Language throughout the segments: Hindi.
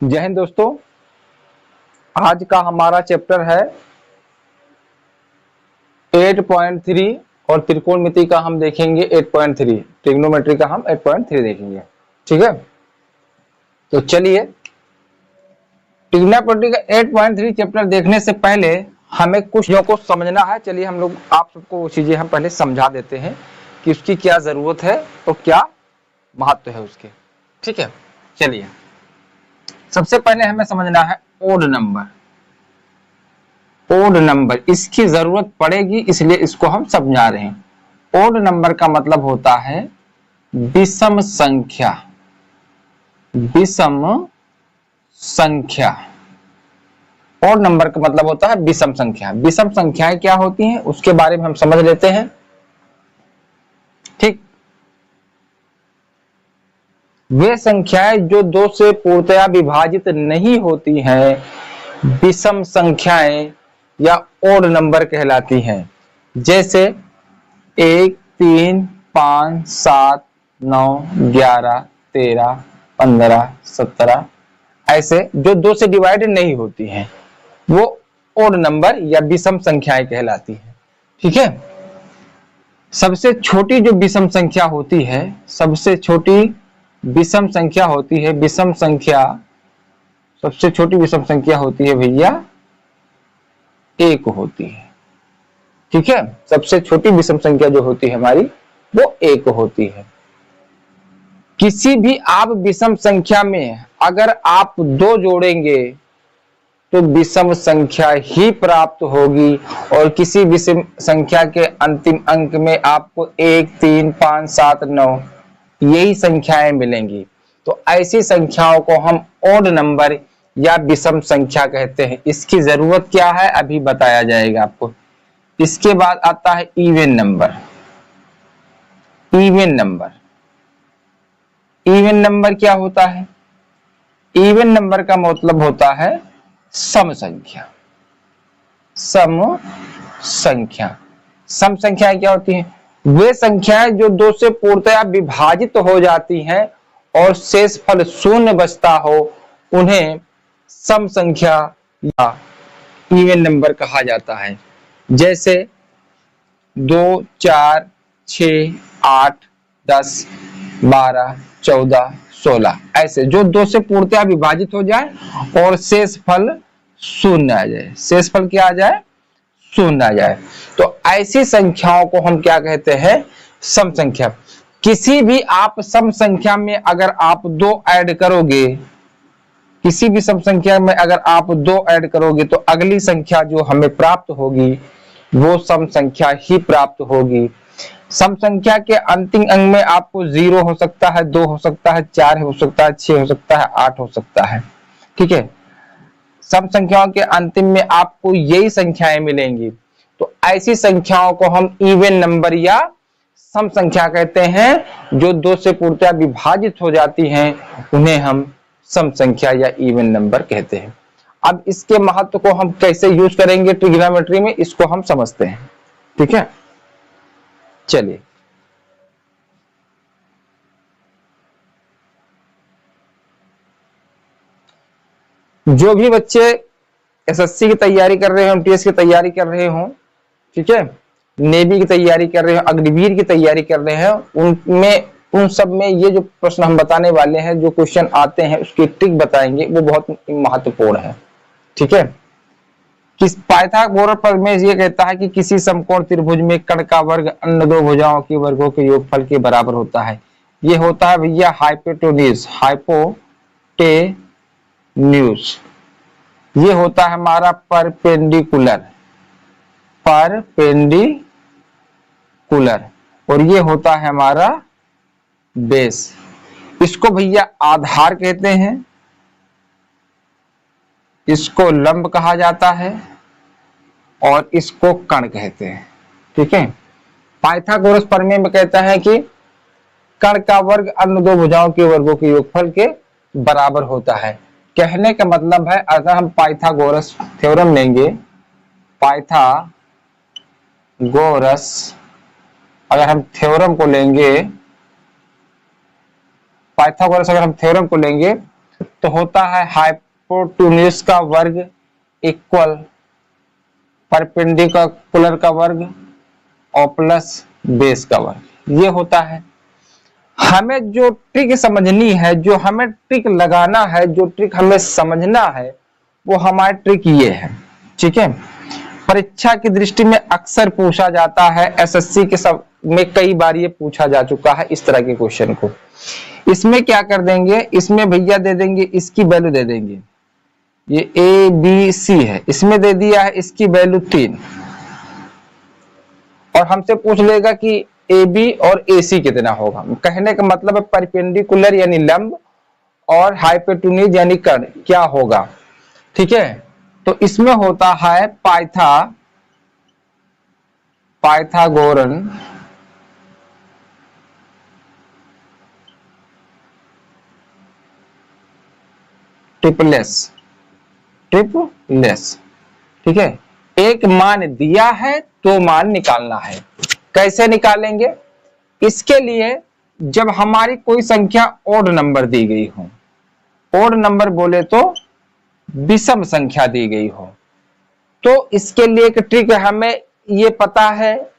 जय हिंद दोस्तों। आज का हमारा चैप्टर है 8.3 और त्रिकोणमिति का हम देखेंगे 8.3, ट्रिग्नोमेट्री का हम 8.3 देखेंगे। ठीक है, तो चलिए ट्रिग्नोमेट्री का 8.3 चैप्टर देखने से पहले हमें कुछ चीजों को समझना है। चलिए हम लोग आप सबको वो चीजें हम पहले समझा देते हैं कि उसकी क्या जरूरत है और क्या महत्व है उसके। ठीक है, चलिए सबसे पहले हमें समझना है ओड नंबर। ओड नंबर इसकी जरूरत पड़ेगी, इसलिए इसको हम समझा रहे हैं। ओड नंबर का मतलब होता है विषम संख्या। विषम संख्या ओड नंबर का मतलब होता है विषम संख्या। विषम संख्याएं क्या होती हैं उसके बारे में हम समझ लेते हैं। ठीक, वे संख्याएं जो दो से पूर्णतया विभाजित नहीं होती हैं विषम संख्याएं या ओड नंबर कहलाती हैं। जैसे 1, 3, 5, 7, 9, 11, 13, 15, 17 ऐसे जो दो से डिवाइडेड नहीं होती हैं वो ओड नंबर या विषम संख्याएं कहलाती हैं। ठीक है, सबसे छोटी जो विषम संख्या होती है, सबसे छोटी विषम संख्या होती है, विषम संख्या सबसे छोटी विषम संख्या होती है भैया 1 होती है। ठीक है, सबसे छोटी विषम संख्या जो होती है हमारी वो 1 होती है। किसी भी आप विषम संख्या में अगर आप 2 जोड़ेंगे तो विषम संख्या ही प्राप्त होगी और किसी विषम संख्या के अंतिम अंक में आपको 1, 3, 5, 7, 9 यही संख्याएं मिलेंगी। तो ऐसी संख्याओं को हम ओड नंबर या विषम संख्या कहते हैं। इसकी जरूरत क्या है अभी बताया जाएगा आपको। इसके बाद आता है even number. Even number, even number क्या होता है? इवन नंबर का मतलब होता है सम संख्या। सम संख्या, सम संख्याएं क्या होती हैं? वे संख्याएं जो 2 से पूर्णतया विभाजित हो जाती हैं और शेष फल शून्य बचता हो उन्हें सम संख्या या इवन नंबर कहा जाता है। जैसे 2, 4, 6, 8, 10, 12, 14, 16 ऐसे जो 2 से पूर्णतया विभाजित हो जाए और शेष फल शून्य आ जाए। शेष फल क्या आ जाए? शून्य आ जाए। तो ऐसी संख्याओं को हम क्या कहते हैं? सम संख्या। किसी भी आप सम संख्या में अगर आप 2 ऐड करोगे, किसी भी सम संख्या में अगर आप 2 ऐड करोगे तो अगली संख्या जो हमें प्राप्त होगी वो सम संख्या ही प्राप्त होगी। सम संख्या के अंतिम अंक में आपको 0 हो सकता है, 2 हो सकता है, 4 हो सकता है, 6 हो सकता है, 8 हो सकता है। ठीक है, सम संख्याओं के अंतिम में आपको यही संख्याएं मिलेंगी। तो ऐसी संख्याओं को हम इवन नंबर या सम संख्या कहते हैं। जो 2 से पूर्णतया विभाजित हो जाती हैं उन्हें हम सम संख्या या इवन नंबर कहते हैं। अब इसके महत्व को हम कैसे यूज करेंगे ट्रिग्नोमेट्री में, इसको हम समझते हैं। ठीक है, चलिए जो भी बच्चे एसएससी की तैयारी कर रहे हो, एमटीएस की तैयारी कर रहे हो, ठीक है, नेवी की तैयारी कर रहे हो, अग्निवीर की तैयारी कर रहे हैं, उनमें उन सब में ये जो प्रश्न हम बताने वाले हैं, जो क्वेश्चन आते हैं उसकी ट्रिक बताएंगे, वो बहुत महत्वपूर्ण है। ठीक है, किस पाइथागोरस प्रमेय ये कहता है कि किसी समकोण त्रिभुज में कर्ण का वर्ग अन्य 2 भुजाओं के वर्गों के योगफल के बराबर होता है। ये होता है भैया हाइपोटेन्यूज। हाइपोटेन्यूज ये होता है हमारा परपेंडिकुलर। परपेंडिकुलर और ये होता है हमारा बेस। इसको भैया आधार कहते हैं, इसको लंब कहा जाता है और इसको कर्ण कहते हैं। ठीक है, पाइथागोरस प्रमेय में कहता है कि कर्ण का वर्ग अन्य 2 भुजाओं के वर्गों के योगफल के बराबर होता है। कहने का मतलब है अगर हम पाइथागोरस थ्योरम लेंगे, पाइथागोरस अगर हम थ्योरम को लेंगे, पाइथागोरस अगर हम थ्योरम को लेंगे तो होता है हाइपोटेन्यूज का वर्ग इक्वल परपेंडिकुलर का वर्ग और प्लस बेस का वर्ग, ये होता है। हमें जो ट्रिक समझनी है, जो हमें ट्रिक लगाना है, जो ट्रिक हमें समझना है, वो हमारा ट्रिक ये है, ठीक है। परीक्षा की दृष्टि में अक्सर पूछा जाता है, एसएससी के सब में कई बार ये पूछा जा चुका है इस तरह के क्वेश्चन को। इसमें क्या कर देंगे, इसमें भैया दे देंगे, इसकी वैल्यू दे देंगे, ये ए बी सी है, इसमें दे दिया है इसकी वैल्यू 3, और हमसे पूछ लेगा कि ए बी और ए सी कितना होगा। कहने का मतलब है परपेंडिकुलर यानी लंब और हाइपोटेन्यूज यानी कर्ण क्या होगा, ठीक है। तो इसमें होता है पाइथागोरन ट्रिपलेस, ठीक है। एक मान दिया है तो मान निकालना है। कैसे निकालेंगे, इसके लिए जब हमारी कोई संख्या ओड नंबर दी गई हो, ओड नंबर बोले तो विषम संख्या दी गई हो, तो इसके लिए एक ट्रिक हमें ये पता है,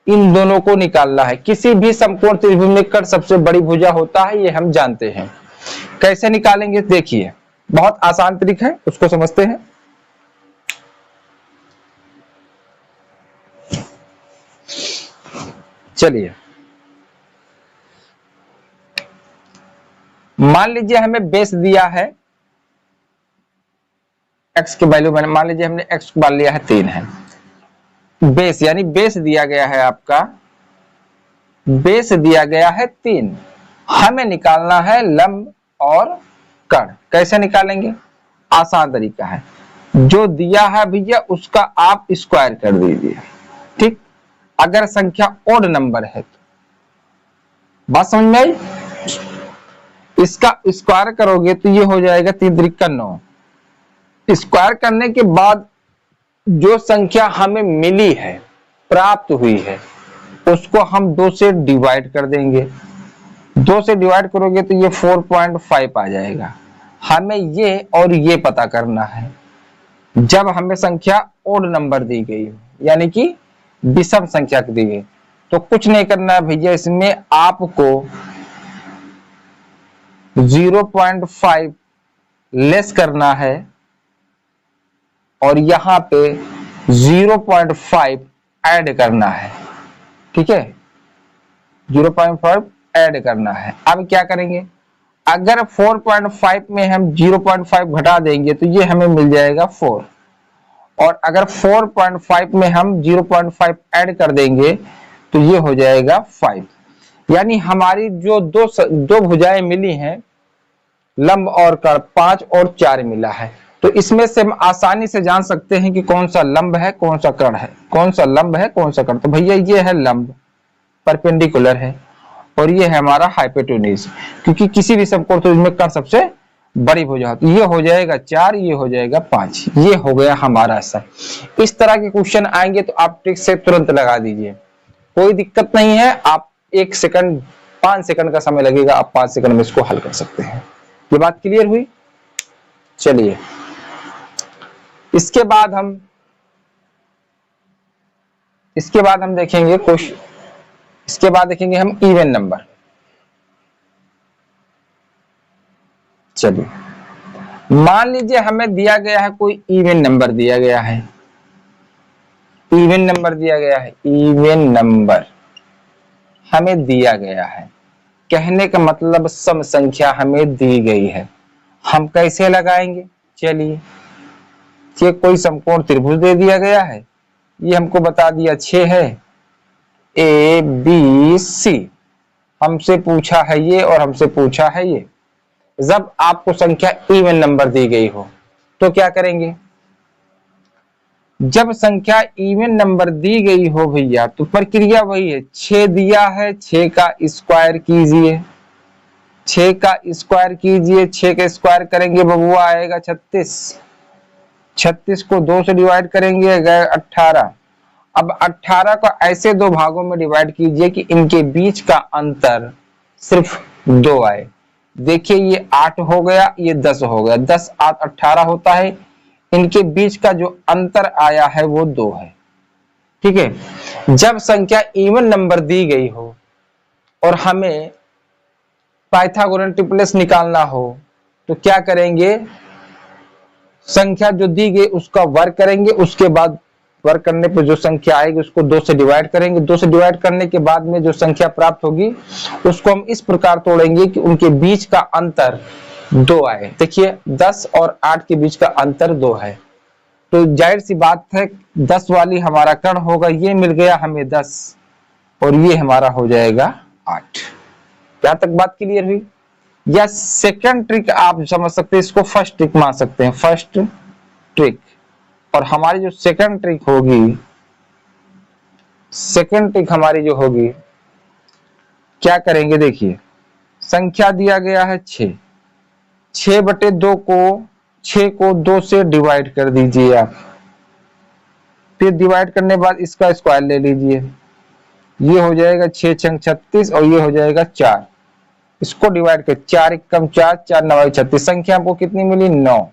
इन दोनों को निकालना है। किसी भी समकोण त्रिभुज में कर्ण सबसे बड़ी भुजा होता है, ये हम जानते हैं। कैसे निकालेंगे देखिए, बहुत आसान ट्रिक है, उसको समझते हैं। चलिए, मान लीजिए हमें बेस दिया है x की वैल्यू, मान लीजिए हमने x को मान लिया है 3 है, बेस यानी बेस दिया गया है आपका, बेस दिया गया है 3, हमें निकालना है लंब और कर्ण। कैसे निकालेंगे, आसान तरीका है, जो दिया है भैया उसका आप स्क्वायर कर दीजिए, ठीक। अगर संख्या ओड नंबर है तो बात समझ में आई, इसका स्क्वायर करोगे तो ये हो जाएगा 3 त्रिक 9। स्क्वायर करने के बाद जो संख्या हमें मिली है, प्राप्त हुई है, उसको हम 2 से डिवाइड कर देंगे। 2 से डिवाइड करोगे तो ये 4.5 आ जाएगा। हमें ये और ये पता करना है जब हमें संख्या ओड नंबर दी गई हो, यानी कि विषम संख्या दी गई, तो कुछ नहीं करना है भैया, इसमें आपको 0.5 लेस करना है और यहां पे 0.5 ऐड करना है, ठीक है। 0.5 ऐड करना है। अब क्या करेंगे, अगर 4.5 में हम 0.5 घटा देंगे तो ये हमें मिल जाएगा 4, और अगर 4.5 में हम 0.5 ऐड कर देंगे तो ये हो जाएगा 5। यानी हमारी जो दो भुजाएं मिली हैं, लंब और कर्ण, 5 और 4 मिला है। तो इसमें से हम आसानी से जान सकते हैं कि कौन सा लंब है कौन सा कर्ण है, कौन सा लंब है कौन सा कर्ण। तो भैया ये है लंब, परपेंडिकुलर है, और ये है हमारा हाइपोटेन्यूज, क्योंकि किसी भी समकोण त्रिभुज में कर्ण सबसे बड़ी भुजा होती है। ये हो जाएगा 4, ये हो जाएगा 5, ये हो गया हमारा आंसर। इस तरह के क्वेश्चन आएंगे तो आप ट्रिक से तुरंत लगा दीजिए, कोई दिक्कत नहीं है। आप 1 सेकंड 5 सेकंड का समय लगेगा, आप 5 सेकंड में इसको हल कर सकते हैं। ये बात क्लियर हुई। चलिए, इसके बाद हम देखेंगे क्वेश्चन, इसके बाद देखेंगे हम इवन नंबर। चलिए, मान लीजिए हमें दिया गया है कोई इवन नंबर दिया गया है, इवन नंबर दिया गया है, इवन नंबर हमें दिया गया है, कहने का मतलब सम संख्या हमें दी गई है। हम कैसे लगाएंगे, चलिए, ये कोई समकोण त्रिभुज दे दिया गया है, ये हमको बता दिया 6 है, ए बी सी, हमसे पूछा है ये और हमसे पूछा है ये। जब आपको संख्या इवन नंबर दी गई हो तो क्या करेंगे, जब संख्या इवन नंबर दी गई हो भैया तो प्रक्रिया वही है, 6 दिया है, 6 का स्क्वायर कीजिए, 6 का स्क्वायर कीजिए, 6 का स्क्वायर करेंगे बबुआ आएगा 36, 36 को 2 से डिवाइड करेंगे गए 18। अब 18 को ऐसे 2 भागों में डिवाइड कीजिए कि इनके बीच का अंतर सिर्फ 2 आए, देखिए ये 8 हो गया, ये 10 हो गया, 10 8 18 होता है। इनके बीच का जो अंतर आया है वो 2 है। ठीक है, जब संख्या इवन नंबर दी गई हो और हमें पाइथागोरन ट्रिपलेस निकालना हो तो क्या करेंगे, संख्या जो दी गई उसका वर्ग करेंगे, उसके बाद वर्ग करने पर जो संख्या आएगी उसको 2 से डिवाइड करेंगे। 2 से डिवाइड करने के बाद में जो संख्या प्राप्त होगी उसको हम इस प्रकार तोड़ेंगे कि उनके बीच का अंतर 2 आए। देखिए 10 और 8 के बीच का अंतर 2 है, तो जाहिर सी बात है 10 वाली हमारा कर्ण होगा, ये मिल गया हमें 10 और ये हमारा हो जाएगा 8। यहां तक बात क्लियर हुई? या सेकंड ट्रिक आप समझ सकते हैं, इसको फर्स्ट ट्रिक मान सकते हैं, फर्स्ट ट्रिक। और हमारी जो सेकंड ट्रिक होगी, सेकंड ट्रिक हमारी जो होगी, क्या करेंगे, देखिए संख्या दिया गया है 6, 6/2 को 6 को 2 से डिवाइड कर दीजिए आप, फिर डिवाइड करने के बाद इसका स्क्वायर ले लीजिए, ये हो जाएगा 6 छंग 36 और ये हो जाएगा 4। इसको डिवाइड कर 4 एकम 4, 4 9 36, संख्या आपको कितनी मिली, 9।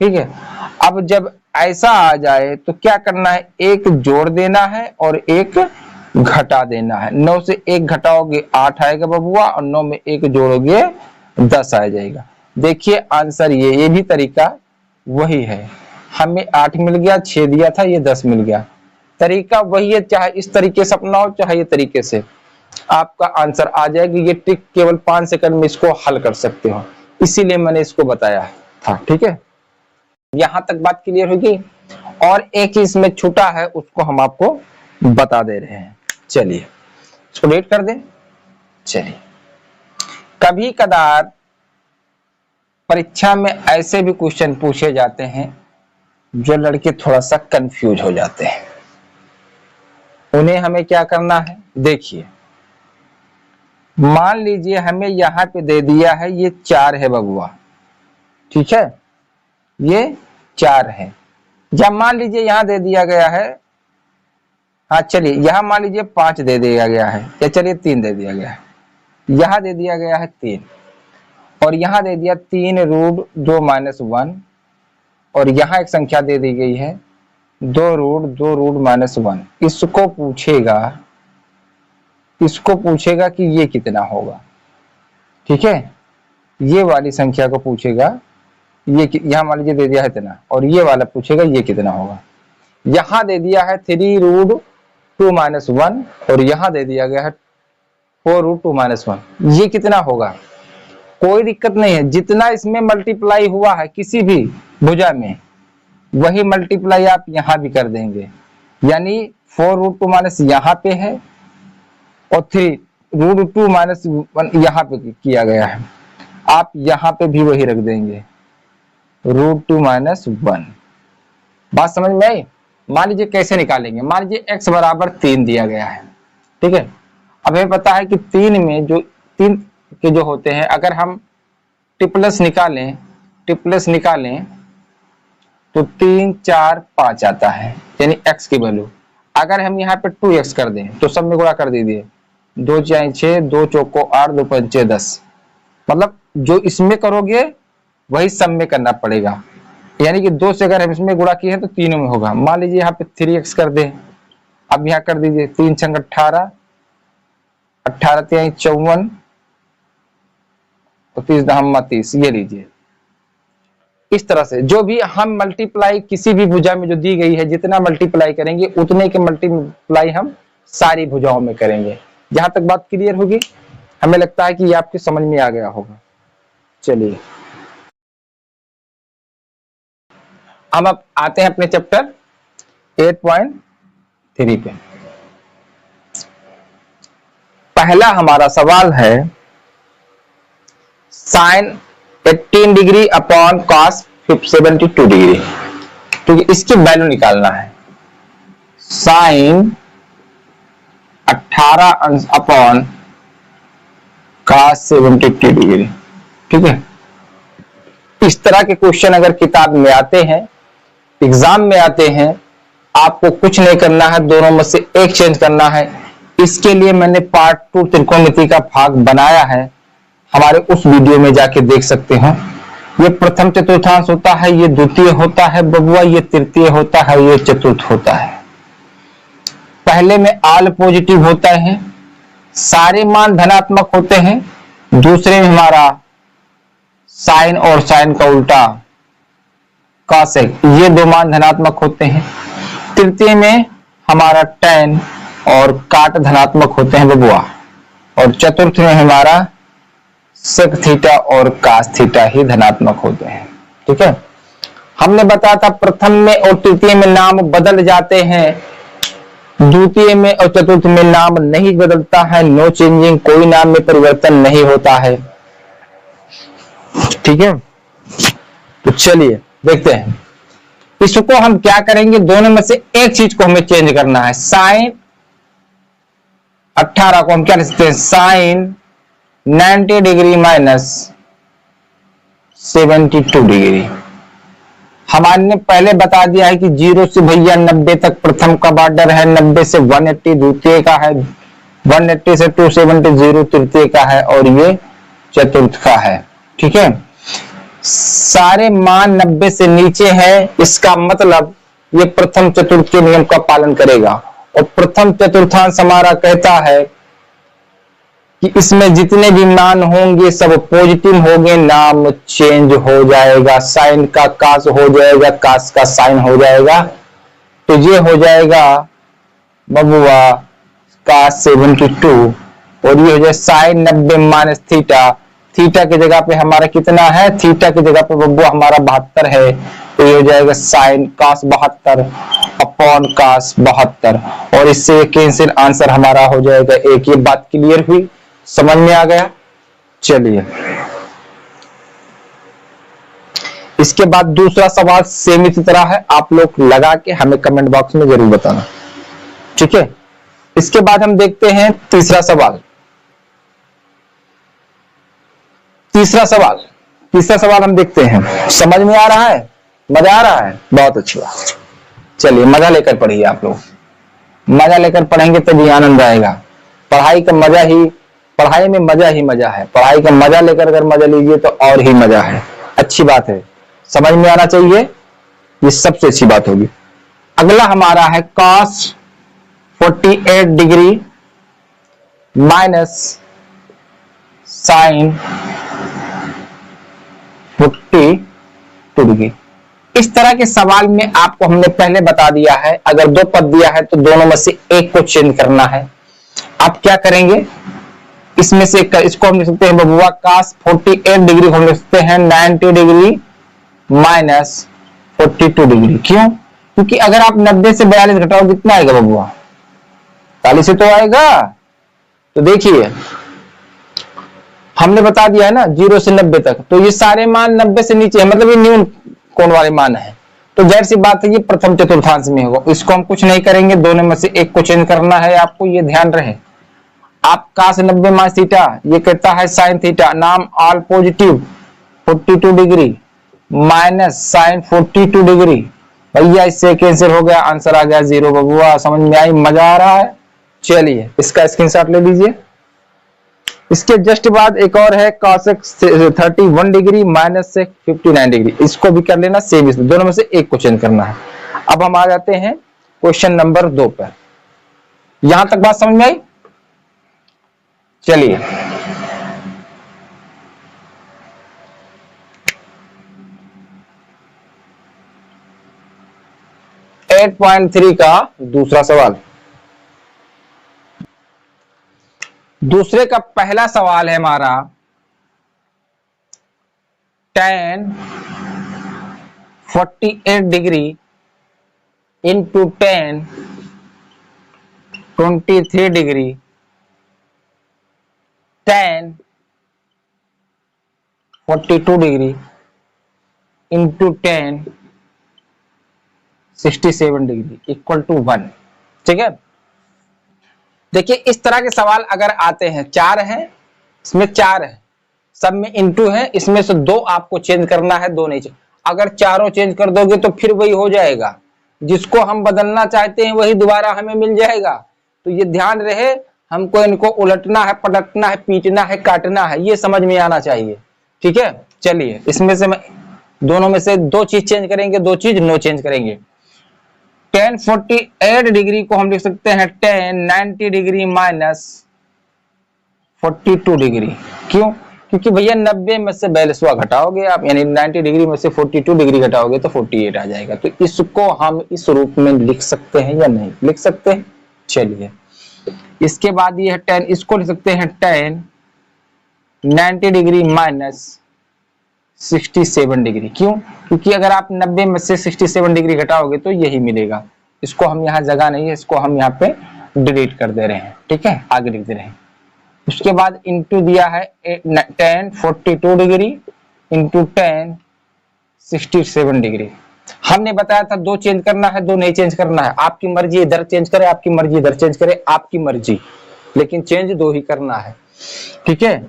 ठीक है, अब जब ऐसा आ जाए तो क्या करना है, एक जोड़ देना है और एक घटा देना है। 9 से 1 घटाओगे 8 आएगा बबुआ, और 9 में 1 जोड़ोगे 10 आ जाएगा। देखिए आंसर ये भी तरीका वही है, हमें 8 मिल गया, 6 दिया था, ये 10 मिल गया। तरीका वही है, चाहे इस तरीके से अपनाओ चाहे ये तरीके से, आपका आंसर आ जाएगा। ये ट्रिक केवल 5 सेकंड में इसको हल कर सकते हो, इसीलिए मैंने इसको बताया था। ठीक है, यहां तक बात क्लियर होगी। और एक इसमें छूटा है, उसको हम आपको बता दे रहे हैं। चलिए इसको डेट कर दें। चलिए, कभी कदार परीक्षा में ऐसे भी क्वेश्चन पूछे जाते हैं जो लड़के थोड़ा सा कंफ्यूज हो जाते हैं, उन्हें हमें क्या करना है, देखिए मान लीजिए हमें यहां पे दे दिया है ये 4 है बबुआ, ठीक है, ये 4 है। या मान लीजिए यहां दे दिया गया है, हाँ चलिए यहां मान लीजिए 5 दे दिया गया है, या चलिए 3 दे दिया गया है, यहां दे दिया गया है 3, और यहां दे दिया 3√2-1, और यहां एक संख्या दे दी गई है 2√2√-1। इसको पूछेगा कि ये कितना होगा। ठीक है, ये वाली संख्या को पूछेगा, ये यहां मान लीजिए दे दिया है इतना, और ये वाला पूछेगा ये कितना होगा। यहां दे दिया है 3√2-1 और यहां दे दिया गया है 4√2-1, ये कितना होगा। कोई दिक्कत नहीं है, जितना इसमें मल्टीप्लाई हुआ है किसी भी भुजा में, वही मल्टीप्लाई आप यहां भी कर देंगे। यानी 4√2- यहां पे है और 3√2-1 यहां पे किया गया है, आप यहां पे भी वही रख देंगे √2-1। बात समझ में आई? मान लीजिए कैसे निकालेंगे, मान लीजिए x बराबर 3 दिया गया है। ठीक है, अब हमें पता है कि 3 में जो 3 के जो होते हैं, अगर हम ट्रिपलेस निकालें तो 3 4 5 आता है, यानी x की वैल्यू। अगर हम यहाँ पे 2x कर दें तो सब में गुणा कर दीजिए, 2 4 6, 2 चौको 8, 2 पंचे 10। मतलब जो इसमें करोगे वही सब में करना पड़ेगा, यानी कि 2 से अगर हम इसमें गुणा किए हैं तो तीनों में होगा। मान लीजिए यहाँ पे 3x कर दें, अब यहाँ कर दीजिए 3 छंग 18, 18 3 54 और 30 दहम 30, ये लीजिए। इस तरह से जो भी हम मल्टीप्लाई किसी भी भुजा में जो दी गई है, जितना मल्टीप्लाई करेंगे उतने के मल्टीप्लाई हम सारी भुजाओं में करेंगे। जहां तक बात क्लियर होगी, हमें लगता है कि ये आपके समझ में आ गया होगा। चलिए हम अब आते हैं अपने चैप्टर 8.3 पे। पहला हमारा सवाल है sin 18 degree upon cos 72 degree. ठीक है, इसकी वैल्यू निकालना है। sin 18 upon cos 72 degree. ठीक है, इस तरह के क्वेश्चन अगर किताब में आते हैं, एग्जाम में आते हैं, आपको कुछ नहीं करना है, दोनों में से एक चेंज करना है। इसके लिए मैंने पार्ट 2 त्रिकोणमिति का भाग बनाया है, हमारे उस वीडियो में जाके देख सकते हो। ये प्रथम चतुर्थांश होता है, ये द्वितीय होता है बबुआ, ये तृतीय होता है, ये चतुर्थ होता है। पहले में ऑल पॉजिटिव होता है, सारे मान धनात्मक होते हैं। दूसरे में हमारा साइन और साइन का उल्टा कॉसेक, ये दो मान धनात्मक होते हैं। तृतीय में हमारा tan और काट धनात्मक होते हैं बबुआ, और चतुर्थ में हमारा सेक थीटा और कास थीटा ही धनात्मक होते हैं। ठीक है, हमने बताया था प्रथम में और तृतीय में नाम बदल जाते हैं, द्वितीय में और चतुर्थ में नाम नहीं बदलता है, नो चेंजिंग, कोई नाम में परिवर्तन नहीं होता है। ठीक है, तो चलिए देखते हैं इसको हम क्या करेंगे। दोनों में से एक चीज को हमें चेंज करना है। साइन 18 को हम क्या लिख सकते हैं, साइन 90 डिग्री माइनस 72 डिग्री। हमारे ने पहले बता दिया है कि 0 से भैया 90 तक प्रथम का बॉर्डर है, 90 से 180 द्वितीय का है, 180 से 270 तृतीय का है, और ये चतुर्थ का है। ठीक है, सारे मान 90 से नीचे है, इसका मतलब ये प्रथम चतुर्थ के नियम का पालन करेगा। और प्रथम चतुर्थांश हमारा कहता है कि इसमें जितने भी मान होंगे सब पॉजिटिव होंगे, नाम चेंज हो जाएगा, साइन का कास हो जाएगा, कास का साइन हो जाएगा। तो ये हो जाएगा बबुआ कास 72, और ये हो जाए साइन 90 माइनस थीटा। थीटा की जगह पे हमारा कितना है, थीटा की जगह पे बबुआ हमारा 72 है, तो ये हो जाएगा साइन कास 72 अपॉन कास 72, और इससे ये कैंसिल, आंसर हमारा हो जाएगा 1। ये बात क्लियर हुई, समझ में आ गया। चलिए इसके बाद दूसरा सवाल सेम इसी तरह है, आप लोग लगा के हमें कमेंट बॉक्स में जरूर बताना। ठीक है, इसके बाद हम देखते हैं तीसरा सवाल। तीसरा सवाल हम देखते हैं, समझ में आ रहा है, मजा आ रहा है, बहुत अच्छी बात। चलिए मजा लेकर पढ़िए, आप लोग मजा लेकर पढ़ेंगे तभी आनंद आएगा। पढ़ाई का मजा ही, पढ़ाई में मजा ही मजा है, पढ़ाई का मजा लेकर अगर मजा लीजिए तो और ही मजा है। अच्छी बात है, समझ में आना चाहिए, ये सबसे अच्छी बात होगी। अगला हमारा है cos 48 degree minus sine 42 degree. इस तरह के सवाल में आपको हमने पहले बता दिया है, अगर दो पद दिया है तो दोनों में से एक को चेंज करना है। आप क्या करेंगे, इसमें से इसको हम लिख सकते हैं बबुआ cos 48 डिग्री हम लिख सकते हैं 90 डिग्री माइनस 42 डिग्री। क्यों? क्योंकि अगर आप 90 से 42 घटाओ कितना आएगा बबुआ, 40 से तो आएगा। तो देखिए हमने बता दिया है ना 0 से 90 तक, तो ये सारे मान 90 से नीचे है, मतलब ये न्यून कोण वाले मान है, तो जाहिर सी बात है ये प्रथम चतुर्थांश में होगा। इसको हम कुछ नहीं करेंगे, दोनों में से एक को चेंज करना है आपको, ये ध्यान रहे। आप cos 90 माइनस थीटा, ये कहता है साइन थीटा, नाम all positive 42 degree minus sine 42 degree, भैया इससे कैंसिल हो गया, आंसर आ गया 0 बबुआ। समझ में आई, मजा आ रहा है। चलिए इसका स्क्रीनशॉट ले लीजिए। इसके जस्ट बाद एक और है cos 31 डिग्री माइनस से 59 डिग्री, इसको भी कर लेना सेम, इसमें दोनों में से एक को चेंज करना है। अब हम आ जाते हैं क्वेश्चन नंबर 2 पर। यहां तक बात समझ में आई? चलिए एट 8.3 का दूसरा सवाल। दूसरे का पहला सवाल है हमारा tan 48 degree into tan 23 degree tan 42 degree into tan 67 degree equal to 1। ठीक है, देखिए इस तरह के सवाल अगर आते हैं, 4 है, इसमें 4 है, सब में इंटू है, इसमें से 2 आपको चेंज करना है, 2 नहीं चेंज। अगर चारों चेंज कर दोगे तो फिर वही हो जाएगा, जिसको हम बदलना चाहते हैं वही दोबारा हमें मिल जाएगा। तो ये ध्यान रहे, हमको इनको उलटना है, पलटना है, पीटना है, काटना है, ये समझ में आना चाहिए। ठीक है, चलिए इसमें से मैं दोनों में से दो चीज चेंज करेंगे, दो चीज नो चेंज करेंगे। tan 48 डिग्री को हम लिख सकते हैं tan 90 डिग्री माइनस 42 डिग्री। क्यों? क्योंकि भैया 90 में से 42 घटाओगे आप, यानी 90 डिग्री में से 42 डिग्री घटाओगे तो 48 आ जाएगा। तो इसको हम इस रूप में लिख सकते हैं या नहीं लिख सकते हैं? चलिए, इसके बाद ये tan, इसको लिख सकते हैं tan 90 डिग्री माइनस 67 डिग्री। क्यों? क्योंकि अगर आप 90 में से 67 डिग्री घटाओगे तो यही मिलेगा। इसको हम यहाँ जगह नहीं है, इसको हम यहाँ पे डिलीट कर दे रहे हैं। ठीक है, आगे लिख दे रहे हैं। उसके बाद इंटू दिया है tan 42 degree into tan 67 degree. हमने बताया था दो चेंज करना है, दो नहीं चेंज करना है। आपकी मर्जी, इधर चेंज करे, आपकी मर्जी इधर चेंज करे, आपकी मर्जी, लेकिन चेंज दो ही करना है। ठीक है,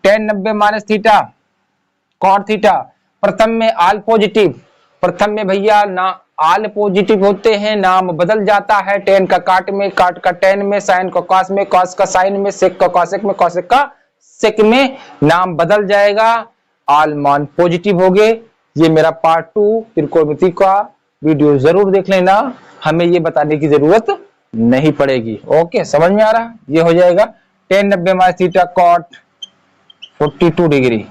tan 90 minus theta cot theta, प्रथम में आल पॉजिटिव, प्रथम में भैया ना आल पॉजिटिव होते हैं, नाम बदल जाता है। tan का काट में, काट का tan में, साइन का कॉस में, कॉस का साइन में, सेक का कॉसेक में, कॉसेक का सेक में, नाम बदल जाएगा, आल मान पॉजिटिव हो गए। ये मेरा पार्ट 2 त्रिकोणमिति का वीडियो जरूर देख लेना, हमें ये बताने की जरूरत नहीं पड़ेगी। ओके, समझ में आ रहा? ये हो जाएगा tan 90 minus theta cot 42 degree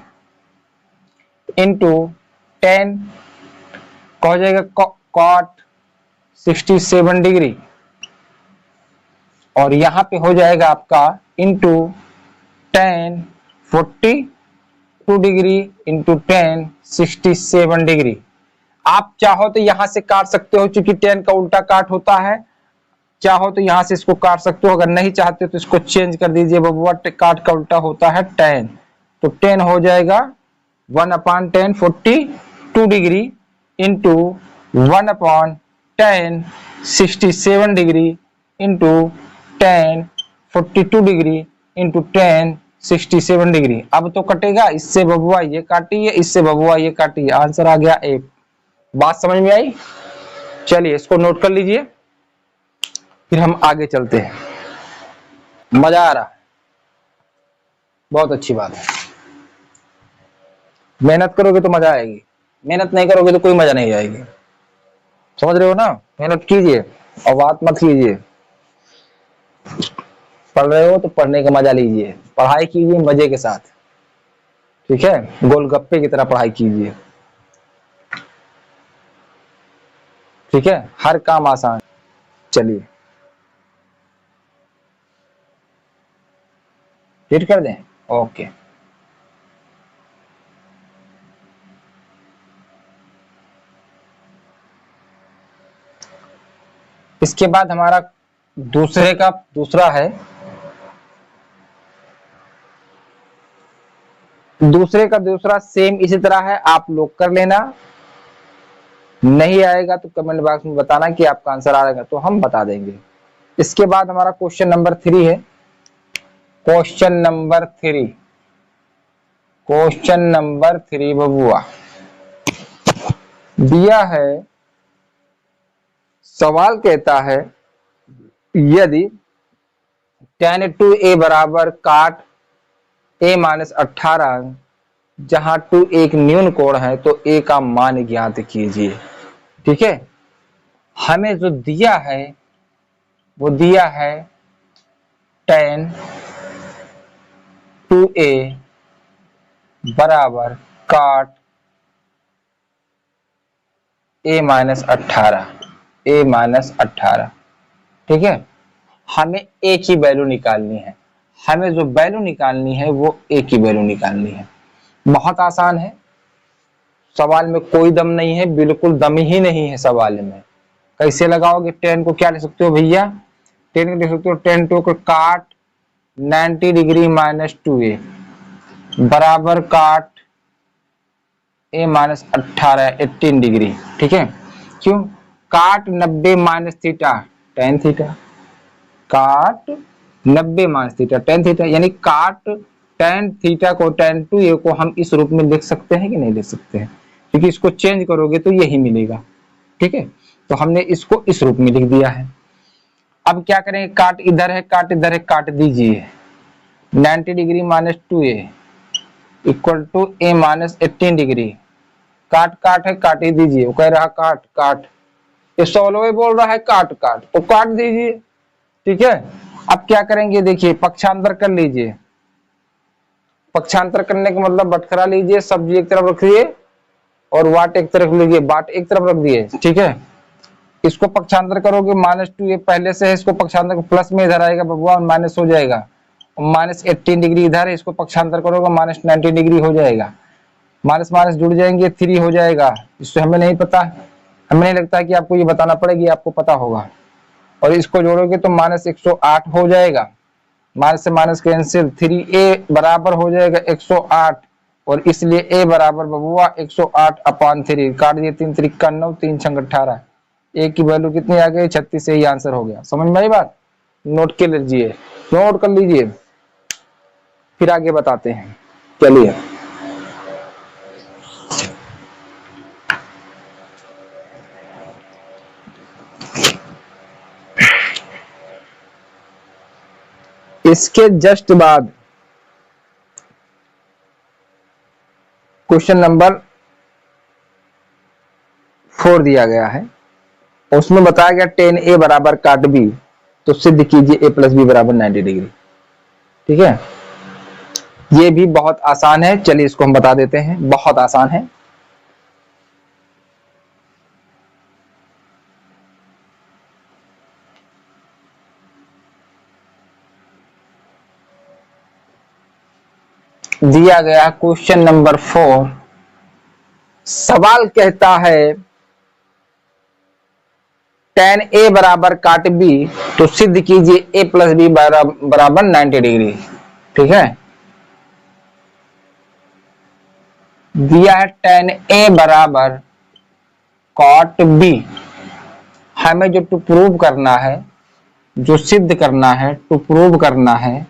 into tan का हो जाएगा कॉट 67 डिग्री, और यहां पे हो जाएगा आपका into tan 42 degree into tan 67 degree. आप चाहो तो यहां से काट सकते हो, क्योंकि tan का उल्टा काट होता है। चाहो तो यहां से इसको काट सकते हो, अगर नहीं चाहते तो इसको चेंज कर दीजिए बबुआ, काट का उल्टा होता है tan। तो tan हो जाएगा 1/tan 42 degree into 1/tan 67 degree into tan 42 degree into tan 67 degree. अब तो कटेगा, इससे बबुआ ये काटिए, इससे बबुआ ये काटिए, आंसर आ गया 1। बात समझ में आई? चलिए इसको नोट कर लीजिए, फिर हम आगे चलते हैं। मजा आ रहा है? बहुत अच्छी बात है। मेहनत करोगे तो मजा आएगी, मेहनत नहीं करोगे तो कोई मजा नहीं आएगी। समझ रहे हो ना? मेहनत कीजिए और बात मत कीजिए। पढ़ रहे हो तो पढ़ने का मजा लीजिए, पढ़ाई कीजिए मजे के साथ। ठीक है, गोलगप्पे की तरह पढ़ाई कीजिए। ठीक है, हर काम आसान। चलिए रीड कर दें। ओके, इसके बाद हमारा दूसरा है, दूसरा सेम इसी तरह है, आप लोग कर लेना। नहीं आएगा तो कमेंट बॉक्स में बताना कि आपका आंसर आएगा, तो हम बता देंगे। इसके बाद हमारा क्वेश्चन नंबर 3 है। क्वेश्चन नंबर 3 बबुआ दिया है, सवाल कहता है यदि tan 2a बराबर काट a माइनस 18, जहां 2 एक न्यून कोण है तो a का मान ज्ञात कीजिए। ठीक है, हमें जो दिया है वो दिया है tan 2a बराबर काट a माइनस 18। ठीक है, हमें a की वैल्यू निकालनी है। हमें जो वैल्यू निकालनी है वो a की वैल्यू निकालनी है। बहुत आसान है, सवाल में कोई दम नहीं है, बिल्कुल दम ही नहीं है सवाल में। कैसे लगाओगे? tan को क्या लिख सकते हो भैया? tan को लिख सकते हो tan 2 को काट 90 डिग्री माइनस 2a बराबर काट a माइनस 18 डिग्री। ठीक है, क्यों? काट 90 माइनस थीटा tan थीटा, काट 90 माइनस थीटा tan थीटा, यानी काट tan थीटा को tan 2a को हम इस रूप में लिख सकते हैं कि नहीं लिख सकते हैं? क्योंकि इसको चेंज करोगे तो यही मिलेगा। ठीक है, तो हमने इसको इस रूप में लिख दिया है। अब क्या करेंगे, काट इधर है, काट इधर है, काट दीजिए। 90 degree minus 2a equal to a minus 18 degree. काट काट है, काट ही दीजिए। वो कह रहा काट काट, ये सोलवे बोल रहा है काट काट, तो काट दीजिए। ठीक है, अब क्या करेंगे, देखिए पक्षांतर कर लीजिए। पक्षांतर करने का मतलब बटखरा लीजिए, सब्जी एक तरफ रखिए और वाट एक तरफ लीजिए, बाट एक तरफ रख दिए। ठीक है, इसको पक्षांतर करोगे -2 ये पहले से है, इसको पक्षांतर प्लस में इधर आएगा बबुआ, माइनस हो जाएगा। -18 डिग्री इधर है, इसको पक्षांतर करोगे -90 डिग्री हो जाएगा। माइनस माइनस जुड़ जाएंगे, 3 हो जाएगा। इससे हमें नहीं पता, हमें नहीं लगता कि आपको ये बताना पड़ेगी, आपको पता होगा। और इसको जोड़ोगे तो -108 हो जाएगा। माइनस से माइनस कैंसिल, 3a बराबर हो जाएगा 108, और इसलिए a बराबर बबुआ 108/3। काट दिए, 3 त्रिक 9, 3 छंग 18। a की वैल्यू कितनी आ गई, 36 से ही आंसर हो गया। समझ में आई बात? नोट के लीजिए, नोट कर लीजिए, फिर आगे बताते हैं। चलिए, इसके जस्ट बाद क्वेश्चन नंबर 4 दिया गया है। उसमें बताया गया 10a बराबर काट b, तो सिद्ध कीजिए a प्लस बी बराबर 90 डिग्री। ठीक है, ये भी बहुत आसान है। चलिए इसको हम बता देते हैं, बहुत आसान है। दिया गया क्वेश्चन नंबर 4, सवाल कहता है 10a बराबर काट b, तो सिद्ध कीजिए a प्लस बी बराबर 90 डिग्री। ठीक है, दिया है 10a बराबर कॉट b। हमें जो टू प्रूव करना है, जो सिद्ध करना है, टू प्रूव करना है,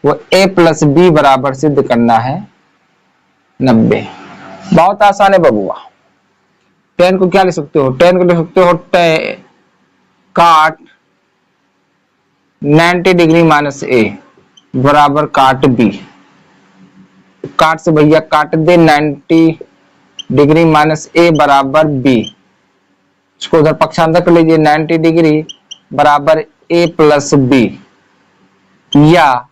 वो a प्लस बी बराबर सिद्ध करना है 90। बहुत आसान है बबुआ। 10 को क्या लिख सकते हो, 10 को लिख सकते हो काट 90 डिग्री माइनस a बराबर काट b। काट से भैया काट दे, 90 डिग्री माइनस a बराबर b। इसको उधर पक्षांतर कर लीजिए, 90 डिग्री बराबर a प्लस बी, या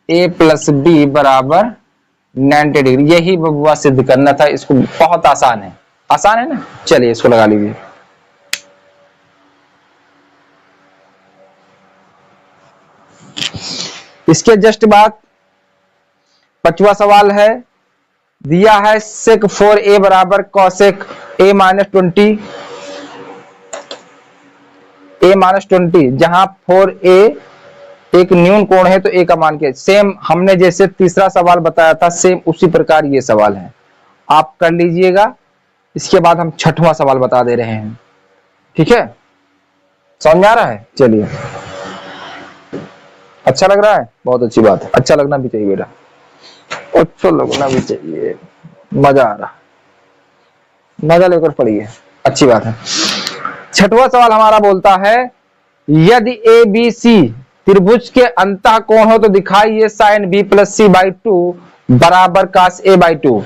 a प्लस बी बराबर 90 डिग्री। यही बबुआ सिद्ध करना था। इसको बहुत आसान है, आसान है ना। चलिए इसको लगा लीजिए। इसके जस्ट बाद 5वां सवाल है, दिया है sec 4a बराबर cosec a माइनस 20, जहां 4a एक न्यून कोण है तो a का मान क्या है। सेम हमने जैसे तीसरा सवाल बताया था, सेम उसी प्रकार ये सवाल है, आप कर लीजिएगा। इसके बाद हम 6वां सवाल बता दे रहे हैं। ठीक है, समझ में आ रहा है? चलिए, अच्छा लग रहा है, बहुत अच्छी बात है। अच्छा लगना भी चाहिए बेटा, अच्छा लगना भी चाहिए। मजा आ रहा, मजा लेकर पढ़िए, अच्छी बात है। 6वां सवाल हमारा बोलता है, यदि ए बी सी त्रिभुज के अंतः कोण हो तो दिखाइए sine b plus c by 2 बराबर कास a बाई 2।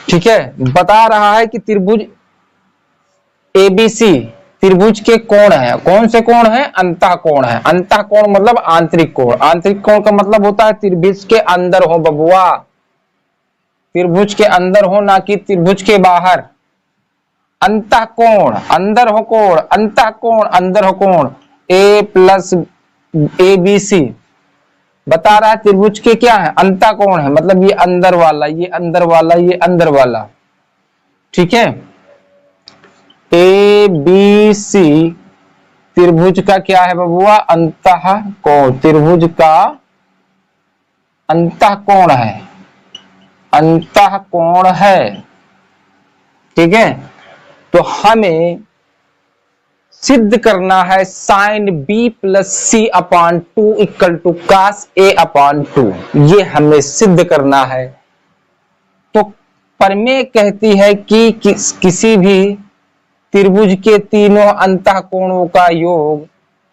ठीक है, बता रहा है कि त्रिभुज एबीसी त्रिभुज के कोण है। कौन से कोण है? अंतः कोण है। अंतः कोण मतलब आंतरिक कोण। आंतरिक कोण का मतलब होता है त्रिभुज के अंदर हो बबुआ, त्रिभुज के अंदर हो, ना कि त्रिभुज के बाहर। अंतः कोण, अंदर हो कोण, अंतः कोण, अंदर हो कोण। ए प्लस ए बी सी बता रहा है त्रिभुज के क्या है, अंतः कोण है, मतलब ये अंदर वाला, ये अंदर वाला, ये अंदर वाला। ठीक है, ए बी सी त्रिभुज का क्या है बबुआ? अंतः कोण। त्रिभुज का अंतः कोण है, अंतः कोण है। ठीक है, तो हमें सिद्ध करना है sine b plus c upon 2 equal to cos a upon 2। ये हमें सिद्ध करना है। तो प्रमेय कहती है कि किसी भी त्रिभुज के तीनों अंतः कोणों का योग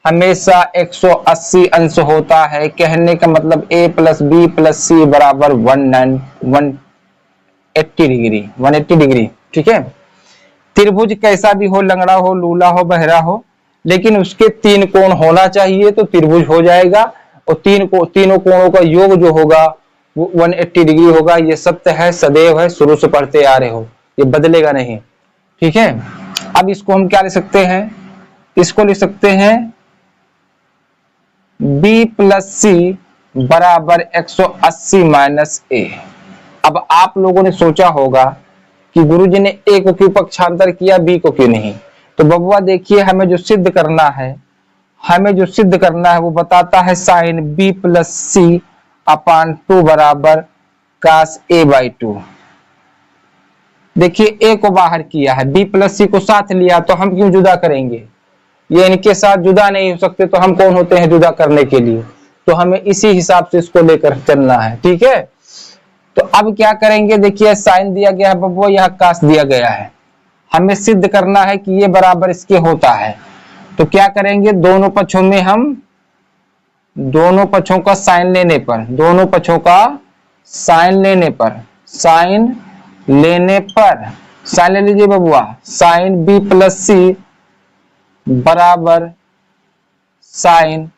हमेशा 180 अंश होता है। कहने का मतलब a प्लस बी प्लस सी बराबर 180 डिग्री, 180 डिग्री। ठीक है, त्रिभुज कैसा भी हो, लंगड़ा हो, लूला हो, बहरा हो, लेकिन उसके 3 कोण होना चाहिए तो त्रिभुज हो जाएगा। और तीनों कोणों का योग जो होगा वो 180 डिग्री होगा। ये सत्य है, सदैव है, शुरू से पढ़ते आ रहे हो, ये बदलेगा नहीं। ठीक है, अब इसको हम क्या लिख सकते हैं, इसको लिख सकते हैं b प्लस सी बराबर 180 माइनस ए। अब आप लोगों ने सोचा होगा कि गुरुजी ने ए को क्यों पक्षांतर किया, बी को क्यों नहीं। तो बबुआ देखिए, हमें जो सिद्ध करना है, वो बताता है sine b plus c upon 2 बराबर कास a बाई 2। देखिए a को बाहर किया है, b प्लस सी को साथ लिया, तो हम क्यों जुदा करेंगे, ये इनके साथ जुदा नहीं हो सकते, तो हम कौन होते हैं जुदा करने के लिए। तो हमें इसी हिसाब से इसको लेकर चलना है। ठीक है, तो अब क्या करेंगे, देखिए साइन दिया गया है बबुआ, यहाँ कास दिया गया है, हमें सिद्ध करना है कि ये बराबर इसके होता है। तो क्या करेंगे, दोनों पक्षों में हम दोनों पक्षों का साइन लेने पर, दोनों पक्षों का साइन लेने पर, साइन ले लीजिए बबुआ, साइन b प्लस सी बराबर साइन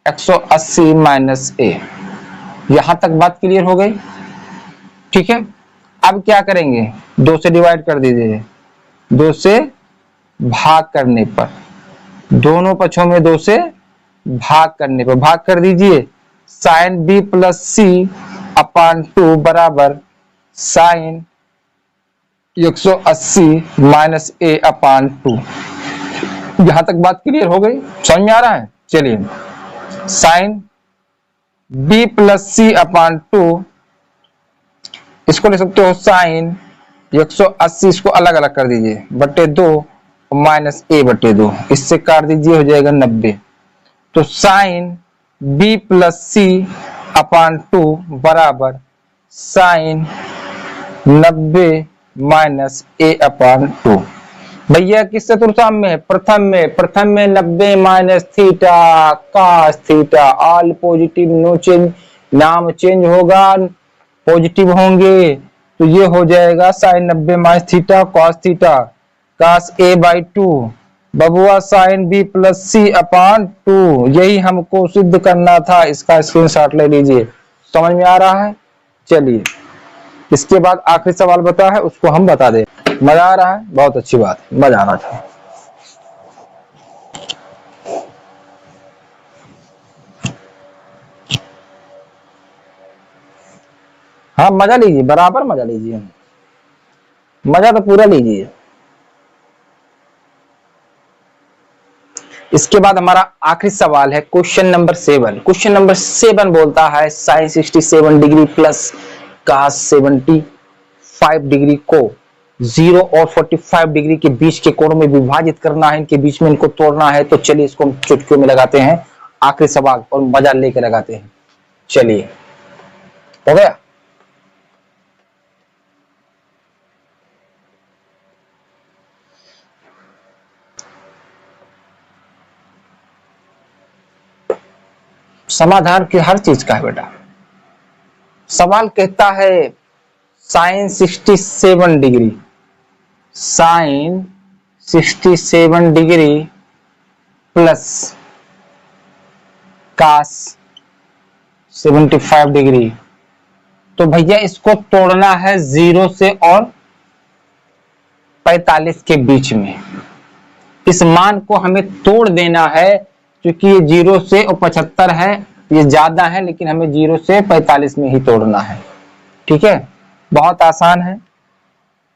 180 माइनस ए। यहां तक बात क्लियर हो गई। ठीक है, अब क्या करेंगे, 2 से डिवाइड कर दीजिए, 2 से भाग करने पर, दोनों पक्षों में 2 से भाग करने पर भाग कर दीजिए। Sign b plus c upon 2 बराबर साइन 180 माइनस ए अपान 2। यहां तक बात क्लियर हो गई, समझ में आ रहा है। चलिए, sign b plus c upon 2, इसको ले सकते हो साइन 180, इसको अलग अलग कर दीजिए, बटे 2 माइनस a बटे 2, इससे काट दीजिए, हो जाएगा 90। तो sign b plus c upon 2 बराबर साइन 90 माइनस a अपान 2। भैया किस चतुर्थांश में है, प्रथम में 90 minus theta cos theta, all positive, no change, नाम चेंज होगा, पॉजिटिव होंगे, तो ये हो जाएगा sine 90 minus theta cos theta cos a by 2 बबुआ sine b plus c upon 2। यही हमको सिद्ध करना था, इसका स्क्रीनशॉट ले लीजिए। समझ में आ रहा है। चलिए, इसके बाद आखिरी सवाल बता है, उसको हम बता दें। मजा आ रहा है, बहुत अच्छी बात है, मजा आना था। हाँ मजा लीजिए, बराबर मजा लीजिए, मजा तो पूरा लीजिए। इसके बाद हमारा आखिरी सवाल है क्वेश्चन नंबर 7। क्वेश्चन नंबर 7 बोलता है sine 67 degree plus cos 75 degree को 0 और 45 डिग्री के बीच के कोणों में विभाजित करना है, इनके बीच में इनको तोड़ना है। तो चलिए इसको हम चुटकियों में लगाते हैं, आखिरी सवाल, और मजा लेके लगाते हैं। चलिए, हो गया। समाधान की हर चीज का है बेटा। सवाल कहता है sine 67 degree, sine 67 degree plus cos 75 degree. तो भैया इसको तोड़ना है 0 से और 45 के बीच में। इस मान को हमें तोड़ देना है, क्योंकि ये 0 से और 75 है, ये ज्यादा है, लेकिन हमें 0 से 45 में ही तोड़ना है। ठीक है, बहुत आसान है,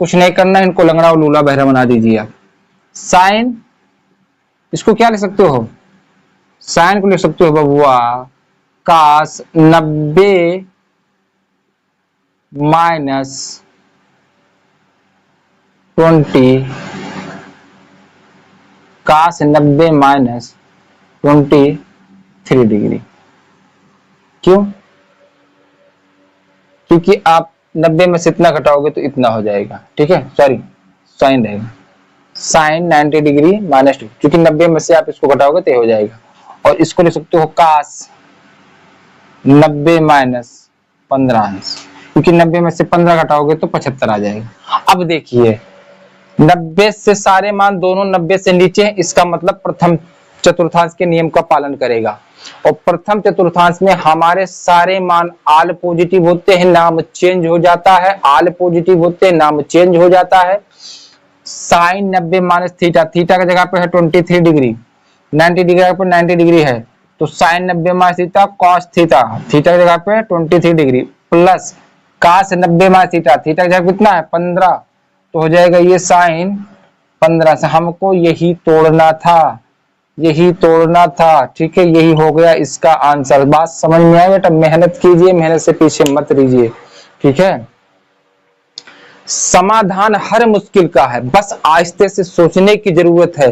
कुछ नहीं करना है, इनको लंगड़ा और लूला बहरा बना दीजिए आप। साइन, इसको क्या लिख सकते हो, साइन को लिख सकते हो बबुआ कास 90 माइनस 20, कास 90 माइनस 23 डिग्री। क्यों? क्योंकि आप 90 में से इतना घटाओगे तो इतना हो जाएगा। ठीक है, सॉरी साइन रहेगा, साइन 90 डिग्री माइनस 2, क्योंकि 90 में से आप इसको घटाओगे तो हो जाएगा। और इसको लिख सकते हो काश 90 माइनस 15 अंश, क्योंकि 90 में से 15 घटाओगे तो 75 आ जाएगा। अब देखिए 90 से सारे मान दोनों 90 से नीचे हैं, इसका मतलब प्रथम चतुर्थांश के नियम का पालन करेगा। और प्रथम चतुर्थांश में हमारे सारे मान आल पॉजिटिव होते हैं, नाम चेंज हो जाता है, आल पॉजिटिव होते हैं, नाम चेंज हो जाता है। साइन 90 माइनस थीटा, थीटा की जगह पे है 23 डिग्री, 90 डिग्री पर 90 डिग्री है, तो sine 90 minus theta cos theta, theta की जगह पे 23 degree plus cos 90 minus theta, theta की जगह कितना है 15, तो हो जाएगा ये साइन 15 से। हमको यही तोड़ना था, यही तोड़ना था, ठीक है, यही हो गया इसका आंसर। बात समझ में आया बेटा? मेहनत कीजिए, मेहनत से पीछे मत रहिए, ठीक है। समाधान हर मुश्किल का है, बस आहिस्ते से सोचने की जरूरत है।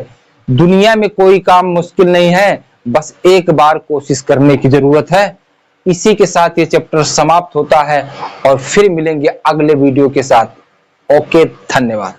दुनिया में कोई काम मुश्किल नहीं है, बस एक बार कोशिश करने की जरूरत है। इसी के साथ ये चैप्टर समाप्त होता है और फिर मिलेंगे अगले वीडियो के साथ। ओके, धन्यवाद।